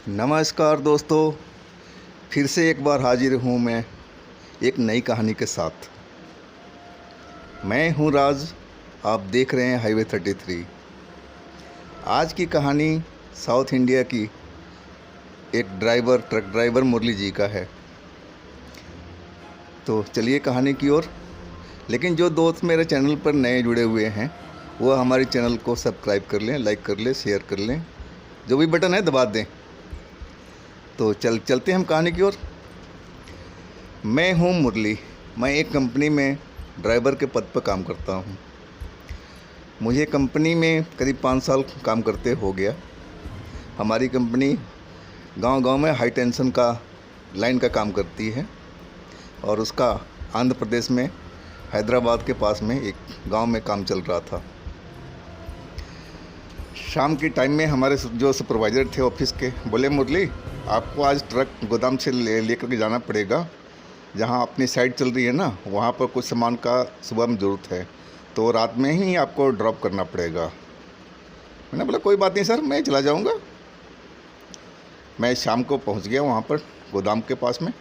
नमस्कार दोस्तों, फिर से एक बार हाजिर हूँ मैं एक नई कहानी के साथ। मैं हूँ राज, आप देख रहे हैं हाईवे 33। आज की कहानी साउथ इंडिया की एक ट्रक ड्राइवर मुरली जी का है। तो चलिए कहानी की ओर। लेकिन जो दोस्त मेरे चैनल पर नए जुड़े हुए हैं वो हमारे चैनल को सब्सक्राइब कर लें, लाइक कर लें, शेयर कर लें, जो भी बटन है दबा दें। तो चलते हैं हम कहानी की ओर। मैं हूँ मुरली। मैं एक कंपनी में ड्राइवर के पद पर काम करता हूँ। मुझे कंपनी में करीब 5 साल काम करते हो गया। हमारी कंपनी गांव-गांव में हाई टेंशन का लाइन का काम करती है और उसका आंध्र प्रदेश में हैदराबाद के पास में एक गांव में काम चल रहा था। शाम के टाइम में हमारे जो सुपरवाइज़र थे ऑफिस के बोले, मुरली आपको आज ट्रक गोदाम से लेकर के जाना पड़ेगा। जहां अपनी साइट चल रही है ना, वहां पर कुछ सामान का सुबह में ज़रूरत है, तो रात में ही आपको ड्रॉप करना पड़ेगा। मैंने बोला कोई बात नहीं सर, मैं चला जाऊंगा। मैं शाम को पहुंच गया वहां पर गोदाम के पास में,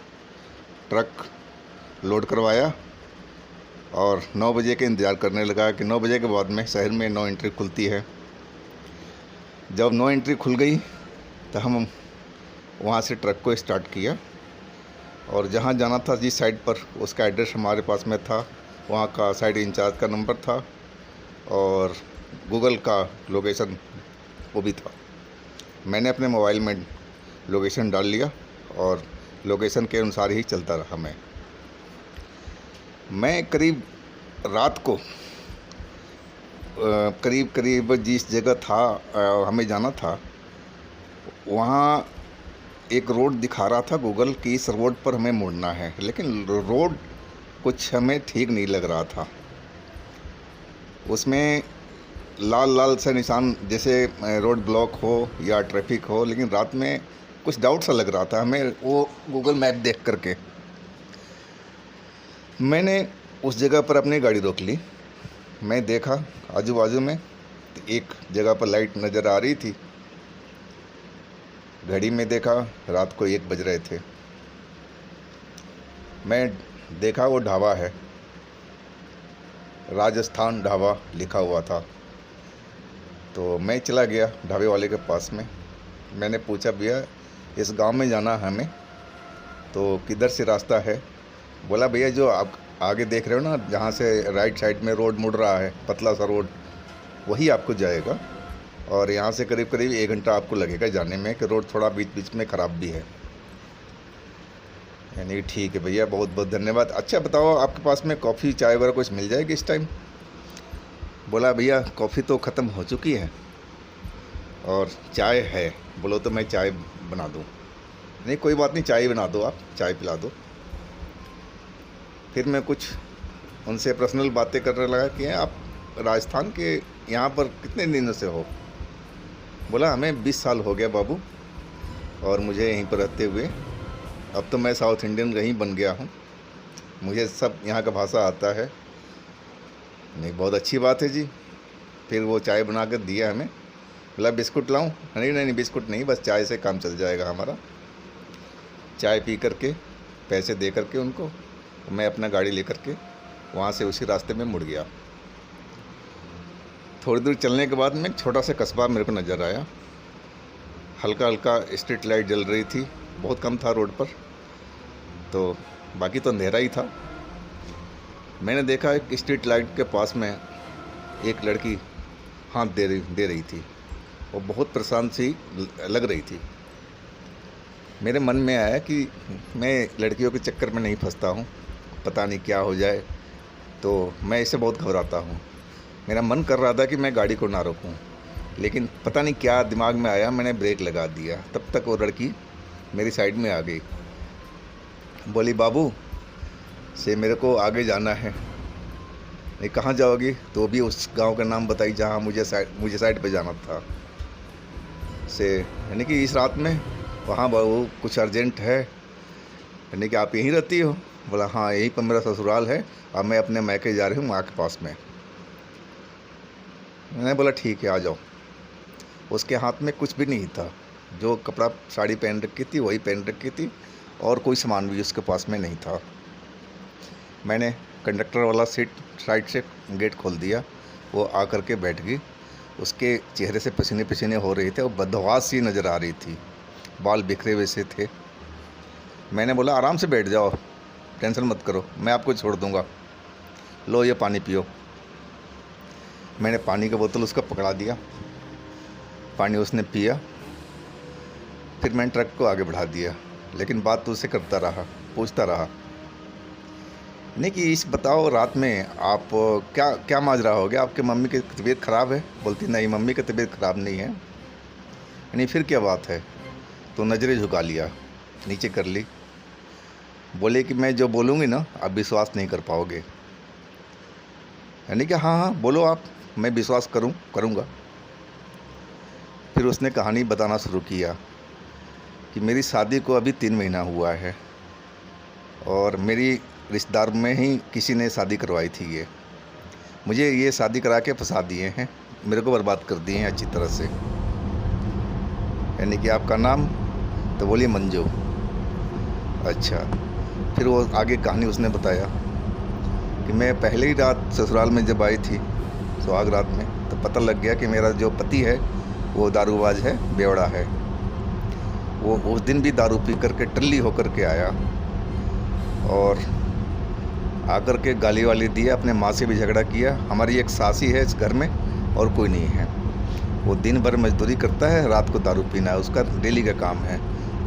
ट्रक लोड करवाया और 9 बजे के इंतज़ार करने लगा कि 9 बजे के बाद में शहर में नो एंट्री खुलती है। जब नो एंट्री खुल गई तो हम वहाँ से ट्रक को स्टार्ट किया और जहाँ जाना था जिस साइड पर, उसका एड्रेस हमारे पास में था, वहाँ का साइड इंचार्ज का नंबर था और गूगल का लोकेशन वो भी था। मैंने अपने मोबाइल में लोकेशन डाल लिया और लोकेशन के अनुसार ही चलता रहा। मैं करीब रात को करीब जिस जगह था हमें जाना था, वहाँ एक रोड दिखा रहा था गूगल कि इस रोड पर हमें मुड़ना है, लेकिन रोड कुछ हमें ठीक नहीं लग रहा था। उसमें लाल लाल से निशान, जैसे रोड ब्लॉक हो या ट्रैफिक हो, लेकिन रात में कुछ डाउट सा लग रहा था हमें वो गूगल मैप देख करके। मैंने उस जगह पर अपनी गाड़ी रोक ली। मैं देखा आजू बाजू में एक जगह पर लाइट नज़र आ रही थी। घड़ी में देखा रात को 1 बज रहे थे। मैं देखा वो ढाबा है, राजस्थान ढाबा लिखा हुआ था। तो मैं चला गया ढाबे वाले के पास में। मैंने पूछा, भैया इस गांव में जाना है हमें, तो किधर से रास्ता है? बोला, भैया जो आप आगे देख रहे हो ना, जहाँ से राइट साइड में रोड मुड़ रहा है, पतला सा रोड, वही आपको जाएगा और यहाँ से करीब 1 घंटा आपको लगेगा जाने में, कि रोड थोड़ा बीच बीच में ख़राब भी है। यानी ठीक है भैया, बहुत बहुत धन्यवाद। अच्छा बताओ, आपके पास में कॉफ़ी चाय वगैरह कुछ मिल जाएगी इस टाइम? बोला, भैया कॉफ़ी तो ख़त्म हो चुकी है और चाय है, बोलो तो मैं चाय बना दूँ। नहीं कोई बात नहीं, चाय बना दो, आप चाय पिला दो। फिर मैं कुछ उनसे पर्सनल बातें करने लगा कि आप राजस्थान के यहाँ पर कितने दिनों से हो? बोला, हमें 20 साल हो गया बाबू, और मुझे यहीं पर रहते हुए अब तो मैं साउथ इंडियन कहीं बन गया हूँ, मुझे सब यहाँ का भाषा आता है। नहीं बहुत अच्छी बात है जी। फिर वो चाय बना कर दिया हमें। बोला, बिस्कुट लाऊं? नहीं बिस्कुट नहीं, बस चाय से काम चल जाएगा हमारा। चाय पी करके पैसे दे करके उनको मैं अपना गाड़ी लेकर के वहाँ से उसी रास्ते में मुड़ गया। थोड़ी दूर चलने के बाद में एक छोटा सा कस्बा मेरे को नज़र आया। हल्का हल्का स्ट्रीट लाइट जल रही थी, बहुत कम था रोड पर, तो बाकी तो अंधेरा ही था। मैंने देखा एक स्ट्रीट लाइट के पास में एक लड़की हाथ दे रही थी। वो बहुत परेशान सी लग रही थी। मेरे मन में आया कि मैं लड़कियों के चक्कर में नहीं फंसता हूँ, पता नहीं क्या हो जाए, तो मैं इससे बहुत घबराता हूँ। मेरा मन कर रहा था कि मैं गाड़ी को ना रोकूं, लेकिन पता नहीं क्या दिमाग में आया, मैंने ब्रेक लगा दिया। तब तक वो लड़की मेरी साइड में आ गई। बोली, बाबू से मेरे को आगे जाना है। नहीं कहाँ जाओगी? तो भी उस गांव का नाम बताई जहां मुझे साइड पे जाना था। से यानी कि इस रात में वहाँ वो कुछ अर्जेंट है, यानी कि आप यहीं रहती हो? बोला, हाँ यहीं पर मेरा ससुराल है और मैं अपने मैके जा रही हूँ माँ के पास में। मैंने बोला ठीक है आ जाओ। उसके हाथ में कुछ भी नहीं था, जो कपड़ा साड़ी पहन रखी थी वही पहन रखी थी, और कोई सामान भी उसके पास में नहीं था। मैंने कंडक्टर वाला सीट साइड से गेट खोल दिया, वो आकर के बैठ गई। उसके चेहरे से पसीने पसीने हो रहे थे और बदहवास सी नज़र आ रही थी, बाल बिखरे हुए से थे। मैंने बोला आराम से बैठ जाओ, टेंशन मत करो, मैं आपको छोड़ दूँगा, लो ये पानी पियो। मैंने पानी का बोतल उसका पकड़ा दिया, पानी उसने पिया। फिर मैंने ट्रक को आगे बढ़ा दिया, लेकिन बात तो उससे करता रहा, पूछता रहा, नहीं कि इस बताओ रात में आप क्या क्या माजरा हो गया, आपके मम्मी की तबीयत ख़राब है? बोलती नहीं, मम्मी की तबीयत ख़राब नहीं है। नहीं, फिर क्या बात है? तो नज़रें झुका लिया, नीचे कर ली। बोले कि मैं जो बोलूँगी ना आप विश्वास नहीं कर पाओगे। यानी कि हाँ हाँ बोलो आप, मैं विश्वास करूँगा। फिर उसने कहानी बताना शुरू किया कि मेरी शादी को अभी 3 महीना हुआ है, और मेरी रिश्तेदार में ही किसी ने शादी करवाई थी। मुझे ये शादी करा के फंसा दिए हैं, मेरे को बर्बाद कर दिए हैं अच्छी तरह से। यानी कि आपका नाम? तो बोलिए मंजू। अच्छा। फिर वो आगे कहानी उसने बताया कि मैं पहले ही रात ससुराल में जब आई थी, सुहाग रात में, तो पता लग गया कि मेरा जो पति है वो दारूबाज है, बेवड़ा है। वो उस दिन भी दारू पी करके टल्ली होकर के आया, और आकर के गाली वाली दिया, अपने माँ से भी झगड़ा किया। हमारी एक सासी है इस घर में और कोई नहीं है। वो दिन भर मजदूरी करता है, रात को दारू पीना है उसका डेली का काम है।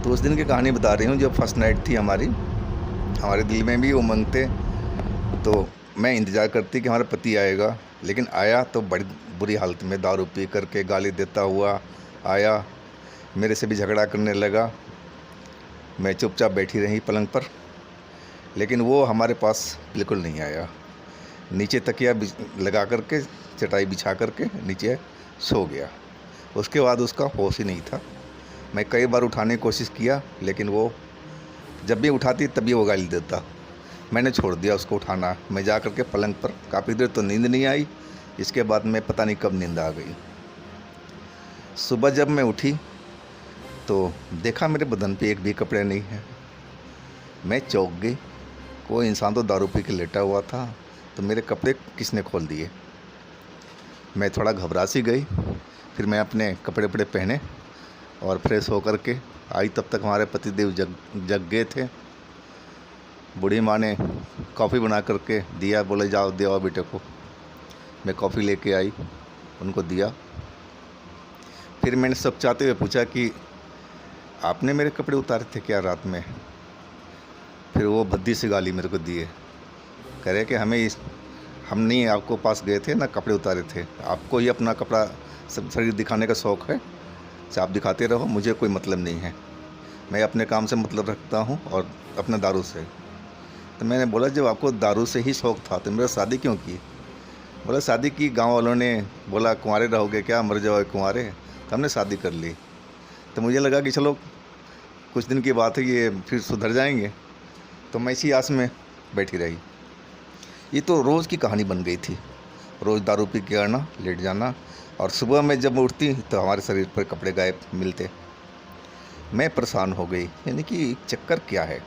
तो उस दिन की कहानी बता रही हूँ, जब फर्स्ट नाइट थी हमारे दिल में भी उमंग थे। तो मैं इंतज़ार करती कि हमारा पति आएगा, लेकिन आया तो बड़ी बुरी हालत में दारू पी करके गाली देता हुआ आया, मेरे से भी झगड़ा करने लगा। मैं चुपचाप बैठी रही पलंग पर, लेकिन वो हमारे पास बिल्कुल नहीं आया। नीचे तकिया लगा करके, चटाई बिछा करके नीचे सो गया। उसके बाद उसका होश ही नहीं था। मैं कई बार उठाने की कोशिश किया, लेकिन वो जब भी उठाती तभी वो गाली देता। मैंने छोड़ दिया उसको उठाना। मैं जा कर के पलंग पर काफ़ी देर तो नींद नहीं आई। इसके बाद मैं पता नहीं कब नींद आ गई। सुबह जब मैं उठी तो देखा मेरे बदन पे एक भी कपड़े नहीं है। मैं चौंक गई, कोई इंसान तो दारू पी के लेटा हुआ था, तो मेरे कपड़े किसने खोल दिए? मैं थोड़ा घबरा सी गई। फिर मैं अपने कपड़े वपड़े पहने और फ्रेश होकर के आई। तब तक हमारे पतिदेव जग गए थे। बूढ़ी माँ ने कॉफ़ी बना करके दिया, बोले जाओ दे आओ बेटे को। मैं कॉफ़ी लेके आई, उनको दिया। फिर मैंने सब चाहते हुए पूछा कि आपने मेरे कपड़े उतारे थे क्या रात में? फिर वो भद्दी सी गाली मेरे को दिए, कह रहे कि हम नहीं आपको पास गए थे ना कपड़े उतारे थे, आपको ही अपना कपड़ा शरीर दिखाने का शौक़ है, से आप दिखाते रहो, मुझे कोई मतलब नहीं है, मैं अपने काम से मतलब रखता हूँ और अपने दारू से। तो मैंने बोला जब आपको दारू से ही शौक़ था तो मेरा शादी क्यों की? बोला शादी की, गांव वालों ने बोला कुंवारे रहोगे क्या, मर जाओगे कुंवारे, तो हमने शादी कर ली। तो मुझे लगा कि चलो कुछ दिन की बात है, ये फिर सुधर जाएंगे। तो मैं इसी आस में बैठी रही। ये तो रोज़ की कहानी बन गई थी। रोज़ दारू पी के आना, लेट जाना, और सुबह में जब उठती तो हमारे शरीर पर कपड़े गायब मिलते। मैं परेशान हो गई, यानी कि चक्कर क्या है।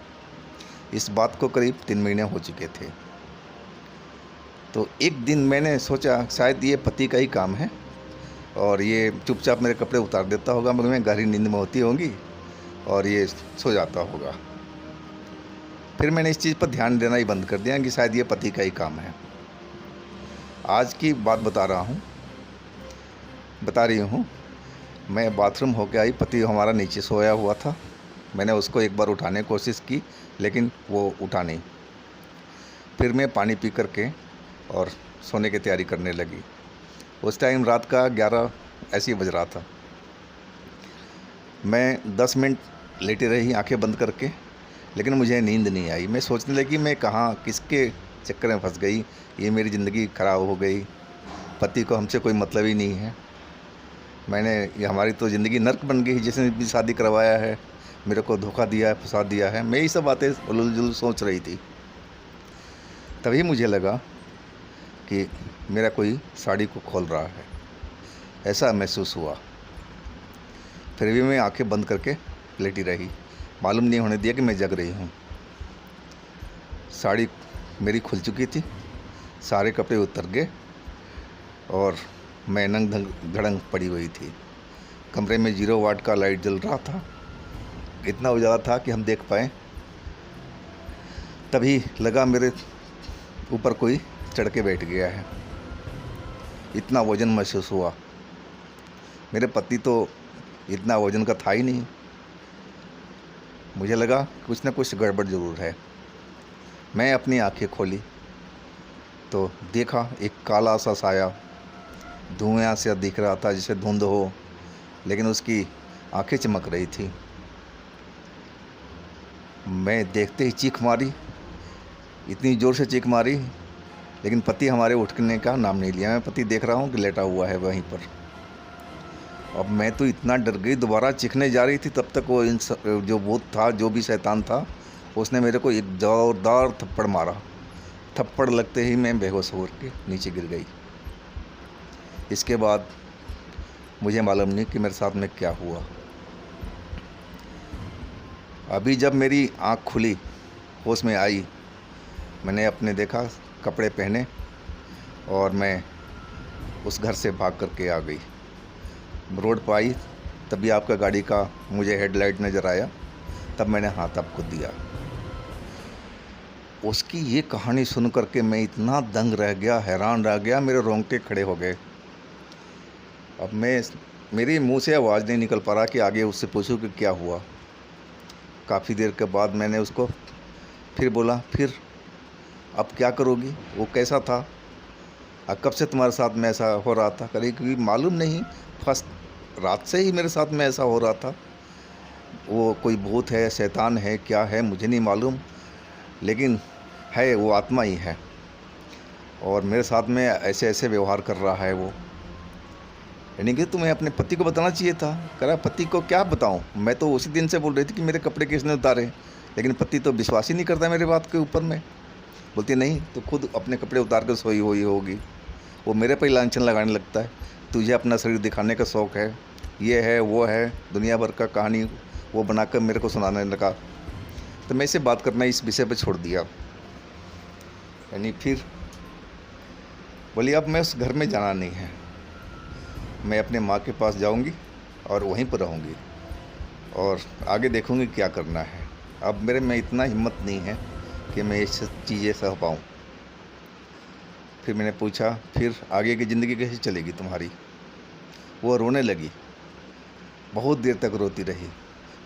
इस बात को करीब 3 महीने हो चुके थे। तो एक दिन मैंने सोचा शायद ये पति का ही काम है, और ये चुपचाप मेरे कपड़े उतार देता होगा, मगर मैं गहरी नींद में होती होंगी और ये सो जाता होगा। फिर मैंने इस चीज़ पर ध्यान देना ही बंद कर दिया कि शायद ये पति का ही काम है। आज की बात बता रही हूँ। मैं बाथरूम होके आई, पति हमारा नीचे सोया हुआ था। मैंने उसको एक बार उठाने की कोशिश की, लेकिन वो उठा नहीं। फिर मैं पानी पी करके और सोने की तैयारी करने लगी। उस टाइम रात का 11 ऐसे ही बज रहा था। मैं 10 मिनट लेटी रही आंखें बंद करके, लेकिन मुझे नींद नहीं आई। मैं सोचने लगी मैं कहाँ किसके चक्कर में फंस गई, ये मेरी ज़िंदगी ख़राब हो गई, पति को हमसे कोई मतलब ही नहीं है। ये हमारी तो ज़िंदगी नर्क बन गई, जिसने भी शादी करवाया है मेरे को धोखा दिया है, फंसा दिया है। मैं यही सब बातें उलझुल सोच रही थी। तभी मुझे लगा कि मेरा कोई साड़ी को खोल रहा है, ऐसा महसूस हुआ। फिर भी मैं आंखें बंद करके लेटी रही, मालूम नहीं होने दिया कि मैं जग रही हूँ। साड़ी मेरी खुल चुकी थी, सारे कपड़े उतर गए और मैं नंग धड़ंग पड़ी हुई थी। कमरे में 0 वाट का लाइट जल रहा था, इतना उजाला था कि हम देख पाए। तभी लगा मेरे ऊपर कोई चढ़ के बैठ गया है, इतना वज़न महसूस हुआ। मेरे पति तो इतना वज़न का था ही नहीं। मुझे लगा कुछ ना कुछ गड़बड़ ज़रूर है। मैं अपनी आंखें खोली तो देखा एक काला सा साया धुआं से दिख रहा था, जैसे धुंध हो, लेकिन उसकी आंखें चमक रही थी। मैं देखते ही चीख मारी, इतनी ज़ोर से चीख मारी, लेकिन पति हमारे उठने का नाम नहीं लिया। मैं पति देख रहा हूँ कि लेटा हुआ है वहीं पर। अब मैं तो इतना डर गई, दोबारा चीखने जा रही थी, तब तक वो जो भूत था, जो भी शैतान था, उसने मेरे को एक ज़ोरदार थप्पड़ मारा। थप्पड़ लगते ही मैं बेहोश होकर के नीचे गिर गई। इसके बाद मुझे मालूम नहीं कि मेरे साथ में क्या हुआ। अभी जब मेरी आँख खुली, होश में आई, मैंने अपने देखा कपड़े पहने और मैं उस घर से भाग करके आ गई। रोड पर आई तभी आपका गाड़ी का मुझे हेडलाइट नज़र आया, तब मैंने हाथ आपको दिया। उसकी ये कहानी सुन करके मैं इतना दंग रह गया, हैरान रह गया, मेरे रोंगटे खड़े हो गए। अब मेरे मुंह से आवाज़ नहीं निकल पा रहा कि आगे उससे पूछूं कि क्या हुआ। काफ़ी देर के बाद मैंने उसको फिर बोला, फिर अब क्या करोगी, वो कैसा था, कब से तुम्हारे साथ में ऐसा हो रहा था? करीब क्योंकि मालूम नहीं, फर्स्ट रात से ही मेरे साथ में ऐसा हो रहा था। वो कोई भूत है, शैतान है, क्या है मुझे नहीं मालूम, लेकिन है वो आत्मा ही है और मेरे साथ में ऐसे ऐसे व्यवहार कर रहा है वो। यानी कि तुम्हें अपने पति को बताना चाहिए था। कह रहा पति को क्या बताऊं, मैं तो उसी दिन से बोल रही थी कि मेरे कपड़े किसने उतारे, लेकिन पति तो विश्वास ही नहीं करता मेरे बात के ऊपर में। बोलती नहीं, तो खुद अपने कपड़े उतार कर सोई हुई होगी। वो मेरे पर ही लांछन लगाने लगता है, तुझे अपना शरीर दिखाने का शौक़ है, ये है वो है, दुनिया भर का कहानी वो बनाकर मेरे को सुनाने लगा। तो मैं इसे बात करना इस विषय पर छोड़ दिया। यानी फिर बोली अब मैं उस घर में जाना नहीं है, मैं अपने माँ के पास जाऊंगी और वहीं पर रहूंगी और आगे देखूंगी क्या करना है। अब मेरे में इतना हिम्मत नहीं है कि मैं ये चीज़ें सह पाऊँ। फिर मैंने पूछा, फिर आगे की ज़िंदगी कैसे चलेगी तुम्हारी? वो रोने लगी, बहुत देर तक रोती रही।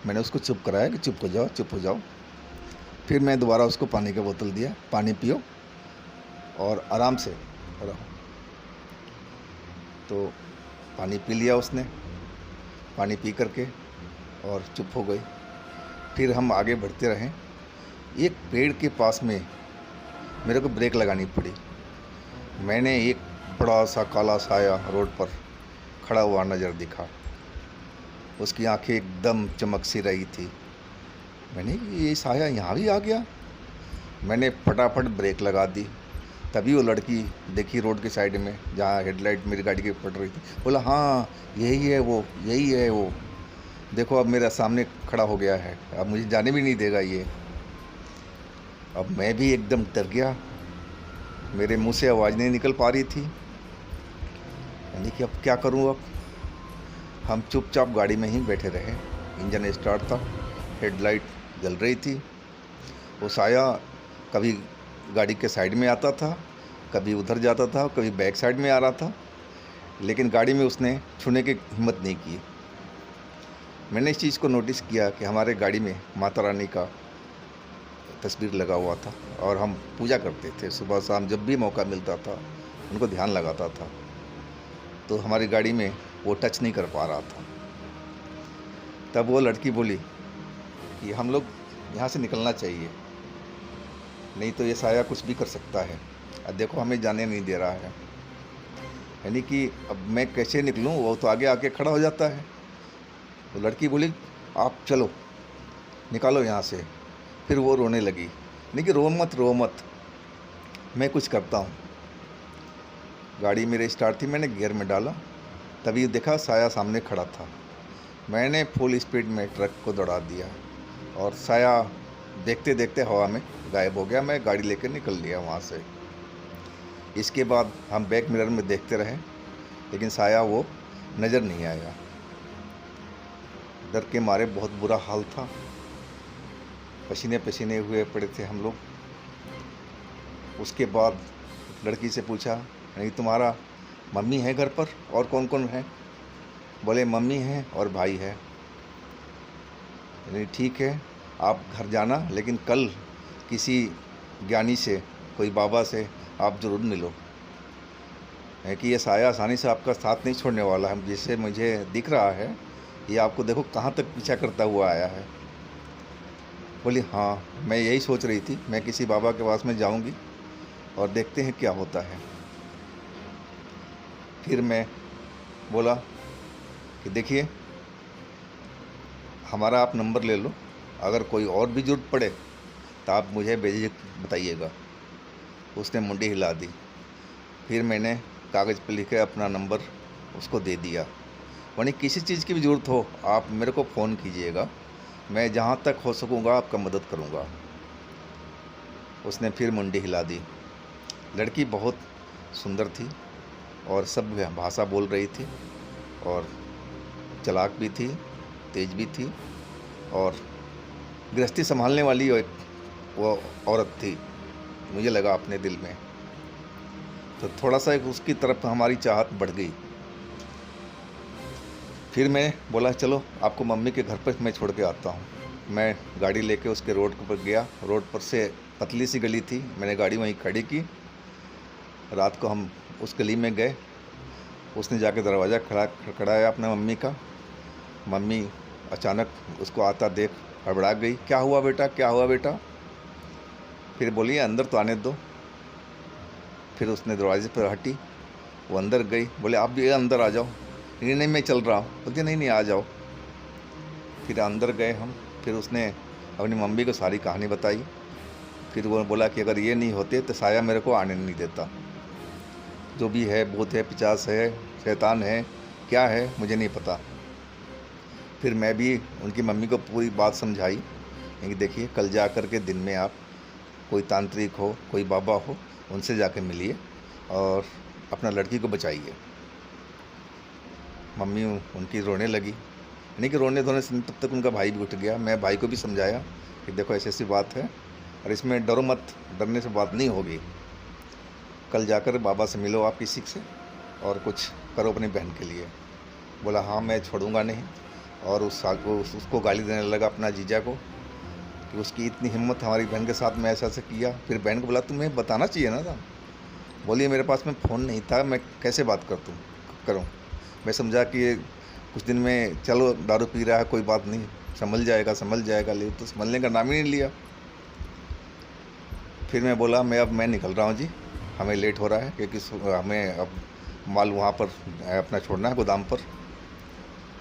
मैंने उसको चुप कराया कि चुप हो जाओ, चुप हो जाओ। फिर मैं दोबारा उसको पानी का बोतल दिया, पानी पियो और आराम से रहो। तो पानी पी लिया उसने, पानी पी करके और चुप हो गई। फिर हम आगे बढ़ते रहें। एक पेड़ के पास में मेरे को ब्रेक लगानी पड़ी। मैंने एक बड़ा सा काला साया रोड पर खड़ा हुआ नज़र दिखा। उसकी आंखें एकदम चमक सी रही थी। मैंने ये साया यहाँ भी आ गया। मैंने फटाफट ब्रेक लगा दी। तभी वो लड़की देखी रोड के साइड में जहाँ हेडलाइट मेरी गाड़ी की पड़ रही थी। बोला हाँ यही है वो, यही है वो, देखो अब मेरे सामने खड़ा हो गया है, अब मुझे जाने भी नहीं देगा ये। अब मैं भी एकदम डर गया, मेरे मुंह से आवाज़ नहीं निकल पा रही थी। यानी कि अब क्या करूं। अब हम चुपचाप गाड़ी में ही बैठे रहे। इंजन स्टार्ट था, हेडलाइट जल रही थी। वो साया कभी गाड़ी के साइड में आता था, कभी उधर जाता था, कभी बैक साइड में आ रहा था, लेकिन गाड़ी में उसने छूने की हिम्मत नहीं की। मैंने इस चीज़ को नोटिस किया कि हमारे गाड़ी में माता रानी का तस्वीर लगा हुआ था और हम पूजा करते थे सुबह शाम, जब भी मौका मिलता था उनको ध्यान लगाता था। तो हमारी गाड़ी में वो टच नहीं कर पा रहा था। तब वो लड़की बोली कि हम लोग यहाँ से निकलना चाहिए, नहीं तो ये साया कुछ भी कर सकता है, अब देखो हमें जाने नहीं दे रहा है। यानी कि अब मैं कैसे निकलूँ, वो तो आगे आके खड़ा हो जाता है। तो लड़की बोली आप चलो, निकालो यहाँ से। फिर वो रोने लगी, नहीं कि रो मत रो मत, मैं कुछ करता हूँ। गाड़ी मेरे स्टार्ट थी, मैंने गियर में डाला, तभी देखा साया सामने खड़ा था। मैंने फुल स्पीड में ट्रक को दौड़ा दिया और साया देखते देखते हवा में गायब हो गया। मैं गाड़ी लेकर निकल लिया वहाँ से। इसके बाद हम बैक मिरर में देखते रहे, लेकिन साया वो नज़र नहीं आया। डर के मारे बहुत बुरा हाल था, पसीने पसीने हुए पड़े थे हम लोग। उसके बाद लड़की से पूछा, नहीं तुम्हारा मम्मी है घर पर और कौन कौन है? बोले मम्मी है और भाई है। नहीं ठीक है, आप घर जाना, लेकिन कल किसी ज्ञानी से, कोई बाबा से आप ज़रूर मिलो, है कि ये साया आसानी से आपका साथ नहीं छोड़ने वाला है। जिससे मुझे दिख रहा है ये आपको देखो कहाँ तक पीछा करता हुआ आया है। बोली हाँ, मैं यही सोच रही थी, मैं किसी बाबा के पास में जाऊंगी और देखते हैं क्या होता है। फिर मैं बोला कि देखिए, हमारा आप नंबर ले लो, अगर कोई और भी ज़रूरत पड़े तो आप मुझे बेझिझक बताइएगा। उसने मुंडी हिला दी। फिर मैंने कागज़ पर लिख के अपना नंबर उसको दे दिया। वहीं किसी चीज़ की भी ज़रूरत हो आप मेरे को फ़ोन कीजिएगा, मैं जहाँ तक हो सकूँगा आपका मदद करूँगा। उसने फिर मुंडी हिला दी। लड़की बहुत सुंदर थी और सब भाषा बोल रही थी और चालाक भी थी, तेज भी थी और गृहस्थी संभालने वाली वो औरत थी, मुझे लगा अपने दिल में। तो थोड़ा सा उसकी तरफ हमारी चाहत बढ़ गई। फिर मैं बोला चलो आपको मम्मी के घर पर मैं छोड़ के आता हूँ। मैं गाड़ी लेके उसके रोड पर गया। रोड पर से पतली सी गली थी, मैंने गाड़ी वहीं खड़ी की। रात को हम उस गली में गए। उसने जाके दरवाज़ा खड़काया अपने मम्मी का। मम्मी अचानक उसको आता देख हड़बड़ा गई, क्या हुआ बेटा, क्या हुआ बेटा? फिर बोली अंदर तो आने दो। फिर उसने दरवाजे पर हटी, वो अंदर गई। बोले आप भी अंदर आ जाओ। नहीं नहीं मैं चल रहा हूँ। बोलती नहीं नहीं आ जाओ। फिर अंदर गए हम। फिर उसने अपनी मम्मी को सारी कहानी बताई। फिर वो बोला कि अगर ये नहीं होते तो साया मेरे को आने नहीं देता। जो भी है, भूत है, पिशाच है, शैतान है, क्या है मुझे नहीं पता। फिर मैं भी उनकी मम्मी को पूरी बात समझाई कि देखिए कल जा कर के दिन में आप कोई तांत्रिक हो, कोई बाबा हो, उनसे जाके मिलिए और अपना लड़की को बचाइए। मम्मी उनकी रोने लगी। नहीं कि रोने धोने से तब तक उनका भाई भी उठ गया। मैं भाई को भी समझाया कि देखो ऐसी ऐसी बात है और इसमें डरो मत, डरने से बात नहीं होगी। कल जाकर बाबा से मिलो आप किसी से और कुछ करो अपनी बहन के लिए। बोला हाँ मैं छोड़ूंगा नहीं। और उसको गाली देने लगा अपना जीजा को कि उसकी इतनी हिम्मत, हमारी बहन के साथ में ऐसा किया। फिर बहन को बोला तुम्हें बताना चाहिए ना था। बोलिए मेरे पास में फ़ोन नहीं था, मैं कैसे बात करूँ। मैं समझा कि कुछ दिन में चलो दारू पी रहा है, कोई बात नहीं, संभल जाएगा, ले तो संभलने का नाम ही नहीं लिया। फिर मैं बोला मैं निकल रहा हूँ जी, हमें लेट हो रहा है क्योंकि हमें अब माल वहाँ पर अपना छोड़ना है गोदाम पर।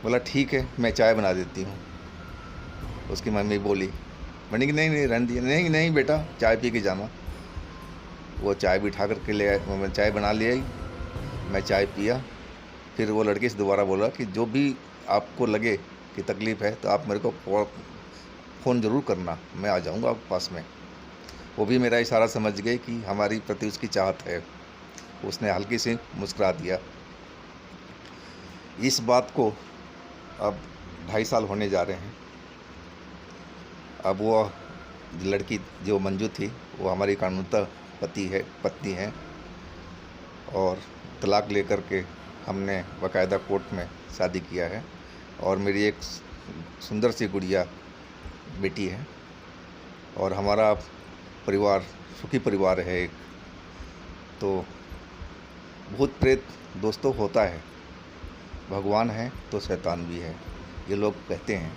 बोला ठीक है मैं चाय बना देती हूँ। उसकी मम्मी बोली, मैंने कि नहीं रहने दिया। नहीं नहीं बेटा चाय पी के जाना। वो चाय बिठा करके ले आए, मैं चाय बना ले आई। मैं चाय पिया। फिर वो लड़के से दोबारा बोला कि जो भी आपको लगे कि तकलीफ़ है तो आप मेरे को फ़ोन ज़रूर करना, मैं आ जाऊँगा आपके पास में। वो भी मेरा इशारा समझ गई कि हमारी प्रति उसकी चाहत है। उसने हल्की सी मुस्कुरा दिया। इस बात को अब 2.5 साल होने जा रहे हैं। अब वो लड़की जो मंजू थी वो हमारी कानूनतः पत्नी है और तलाक लेकर के हमने बाकायदा कोर्ट में शादी किया है और मेरी एक सुंदर सी गुड़िया बेटी है और हमारा परिवार सुखी परिवार है एक। तो भूत प्रेत दोस्तों होता है, भगवान है तो शैतान भी है, ये लोग कहते हैं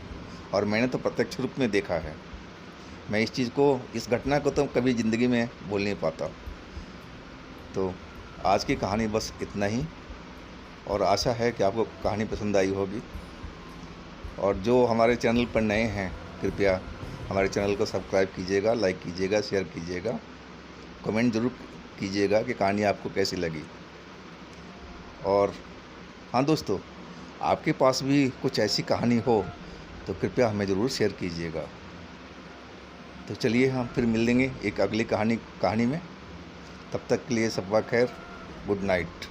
और मैंने तो प्रत्यक्ष रूप में देखा है। मैं इस घटना को तो कभी ज़िंदगी में बोल नहीं पाता। तो आज की कहानी बस इतना ही और आशा है कि आपको कहानी पसंद आई होगी। और जो हमारे चैनल पर नए हैं कृपया हमारे चैनल को सब्सक्राइब कीजिएगा, लाइक कीजिएगा, शेयर कीजिएगा, कमेंट ज़रूर कीजिएगा कि कहानी आपको कैसी लगी। और हाँ दोस्तों, आपके पास भी कुछ ऐसी कहानी हो तो कृपया हमें ज़रूर शेयर कीजिएगा। तो चलिए हम फिर मिल लेंगे एक अगली कहानी में। तब तक के लिए सबका खैर, गुड नाइट।